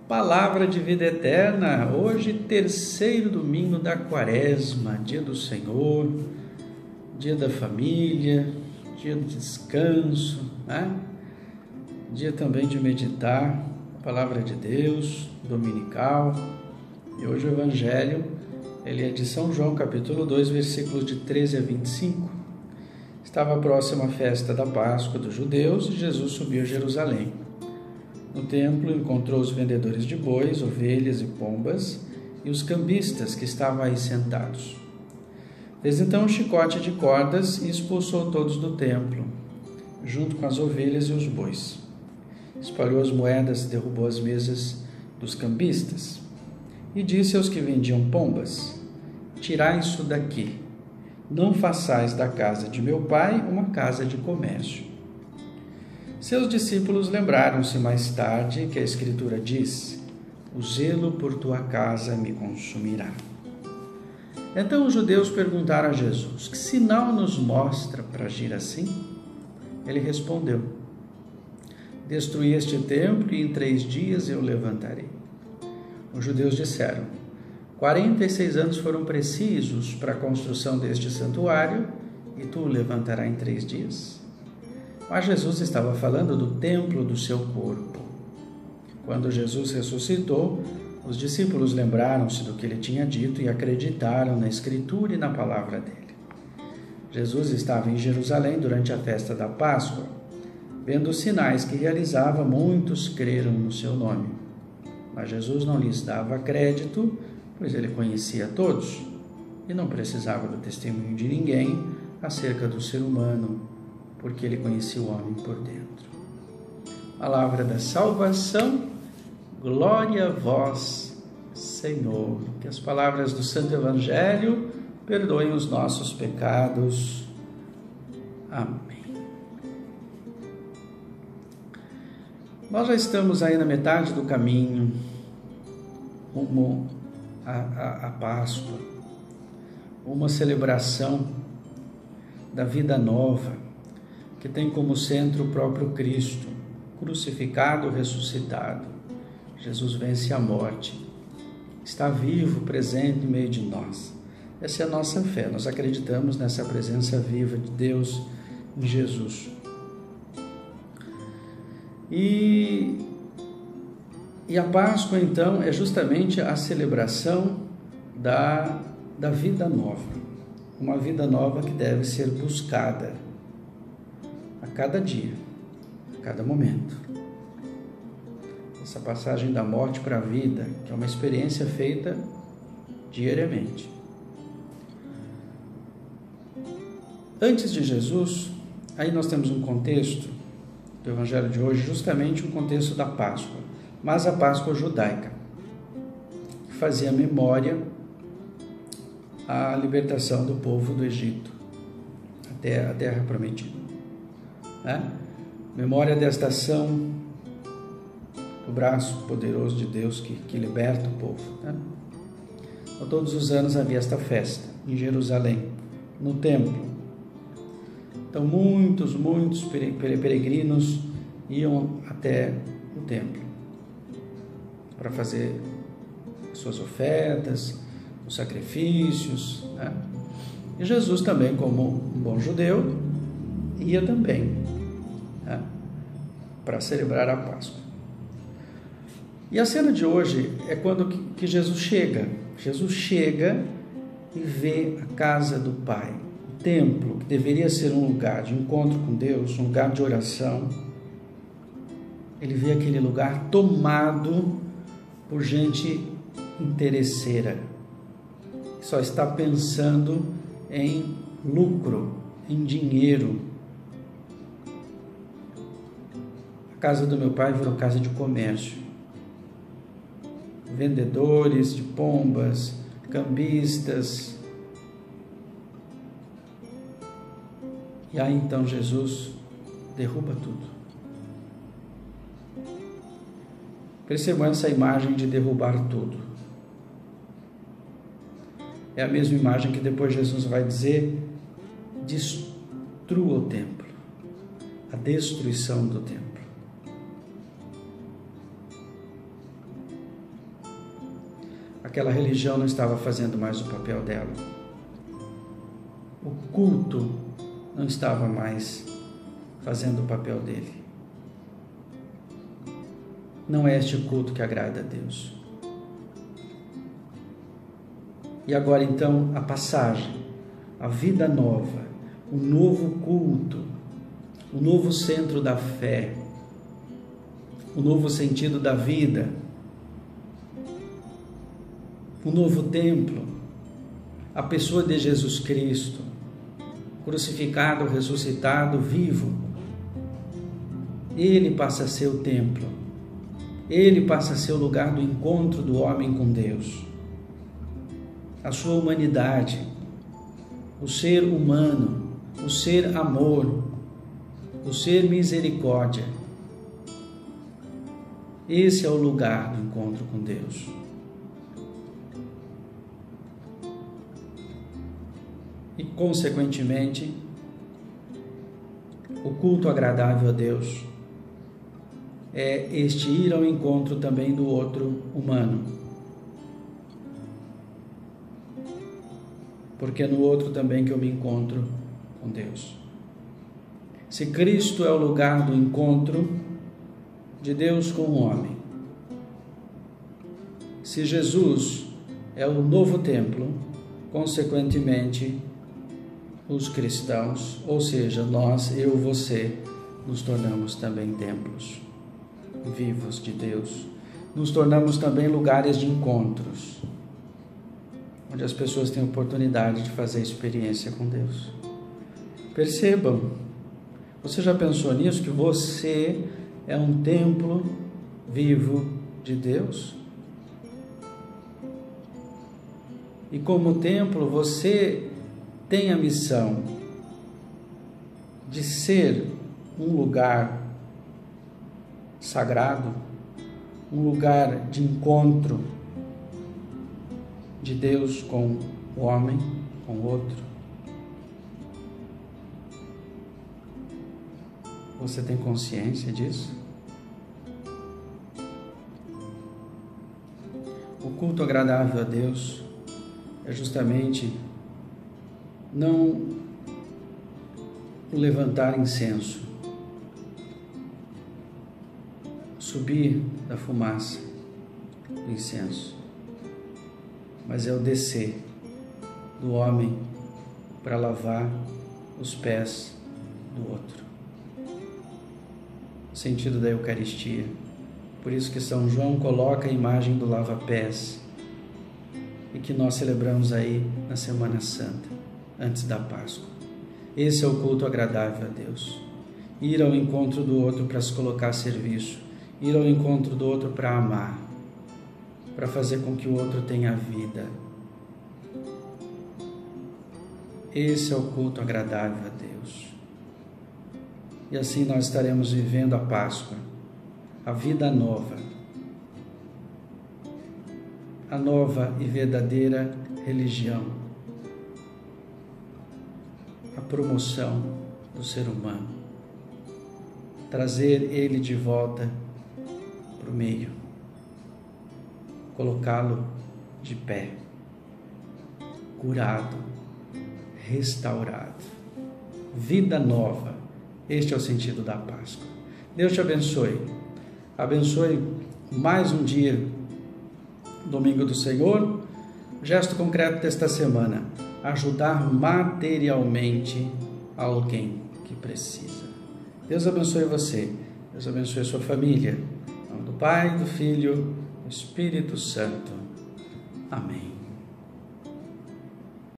Palavra de vida eterna, hoje terceiro domingo da quaresma, dia do Senhor, dia da família, dia de descanso, né? Dia também de meditar a palavra de Deus, dominical. E hoje o Evangelho, ele é de São João, capítulo 2, versículos de 13 a 25. Estava próxima a festa da Páscoa dos judeus e Jesus subiu a Jerusalém. No templo encontrou os vendedores de bois, ovelhas e pombas e os cambistas que estavam aí sentados. Fez então um chicote de cordas e expulsou todos do templo, junto com as ovelhas e os bois. Espalhou as moedas e derrubou as mesas dos cambistas. E disse aos que vendiam pombas: tirai isso daqui, não façais da casa de meu pai uma casa de comércio. Seus discípulos lembraram-se mais tarde que a Escritura diz: o zelo por tua casa me consumirá. Então os judeus perguntaram a Jesus: que sinal nos mostra para agir assim? Ele respondeu: destruí este templo e em 3 dias eu o levantarei. Os judeus disseram: 46 anos foram precisos para a construção deste santuário e tu o levantarás em 3 dias? Mas Jesus estava falando do templo do seu corpo. Quando Jesus ressuscitou, os discípulos lembraram-se do que ele tinha dito e acreditaram na Escritura e na palavra dele. Jesus estava em Jerusalém durante a festa da Páscoa. Vendo os sinais que realizava, muitos creram no seu nome. Mas Jesus não lhes dava crédito, pois ele conhecia todos e não precisava do testemunho de ninguém acerca do ser humano, porque ele conhecia o homem por dentro. Palavra da salvação, glória a vós, Senhor. Que as palavras do Santo Evangelho perdoem os nossos pecados. Amém. Nós já estamos aí na metade do caminho rumo à Páscoa, uma celebração da vida nova, que tem como centro o próprio Cristo, crucificado, ressuscitado. Jesus vence a morte, está vivo, presente em meio de nós. Essa é a nossa fé, nós acreditamos nessa presença viva de Deus em Jesus. E a Páscoa, então, é justamente a celebração da vida nova, uma vida nova que deve ser buscada a cada dia, a cada momento. Essa passagem da morte para a vida, que é uma experiência feita diariamente. Antes de Jesus, aí nós temos um contexto do Evangelho de hoje, justamente um contexto da Páscoa, mas a Páscoa judaica, que fazia memória à libertação do povo do Egito, até a terra prometida. Memória desta ação do braço poderoso de Deus que liberta o povo. Então, todos os anos havia esta festa em Jerusalém, no templo. Então muitos peregrinos iam até o templo para fazer suas ofertas, os sacrifícios. E Jesus também, como um bom judeu, ia também para celebrar a Páscoa. E a cena de hoje é quando que Jesus chega. Jesus chega e vê a casa do Pai, o templo, que deveria ser um lugar de encontro com Deus, um lugar de oração. Ele vê aquele lugar tomado por gente interesseira, que só está pensando em lucro, em dinheiro. A casa do meu pai virou casa de comércio. Vendedores de pombas, cambistas. E aí então Jesus derruba tudo. Percebam essa imagem de derrubar tudo. É a mesma imagem que depois Jesus vai dizer: destrua o templo. A destruição do templo. aquela religião não estava fazendo mais o papel dela. O culto não estava mais fazendo o papel dele. Não é este culto que agrada a Deus. E agora então a passagem, a vida nova, o novo culto, o novo centro da fé, o novo sentido da vida, o novo templo, a pessoa de Jesus Cristo, crucificado, ressuscitado, vivo. Ele passa a ser o templo, ele passa a ser o lugar do encontro do homem com Deus. A sua humanidade, o ser humano, o ser amor, o ser misericórdia. Esse é o lugar do encontro com Deus. E, consequentemente, o culto agradável a Deus é este ir ao encontro também do outro humano. Porque é no outro também que eu me encontro com Deus. Se Cristo é o lugar do encontro de Deus com o homem, se Jesus é o novo templo, consequentemente, os cristãos, ou seja, nós, eu, você, nos tornamos também templos vivos de Deus. Nos tornamos também lugares de encontros, onde as pessoas têm oportunidade de fazer experiência com Deus. Percebam, você já pensou nisso? Que você é um templo vivo de Deus? E como templo, você tem a missão de ser um lugar sagrado, um lugar de encontro de Deus com o homem, com o outro. Você tem consciência disso? O culto agradável a Deus é justamente não levantar incenso, subir da fumaça do incenso, mas é o descer do homem para lavar os pés do outro. O sentido da Eucaristia. Por isso que São João coloca a imagem do lava-pés e que nós celebramos aí na Semana Santa, antes da Páscoa. Esse é o culto agradável a Deus. Ir ao encontro do outro para se colocar a serviço, ir ao encontro do outro para amar, para fazer com que o outro tenha vida. Esse é o culto agradável a Deus. E assim nós estaremos vivendo a Páscoa, a vida nova, a nova e verdadeira religião, a promoção do ser humano, trazer ele de volta para o meio, colocá-lo de pé, curado, restaurado, vida nova. Este é o sentido da Páscoa. Deus te abençoe. Abençoe mais um dia, Domingo do Senhor. Gesto concreto desta semana: ajudar materialmente alguém que precisa. Deus abençoe você. Deus abençoe a sua família. Em nome do Pai, do Filho, do Espírito Santo. Amém.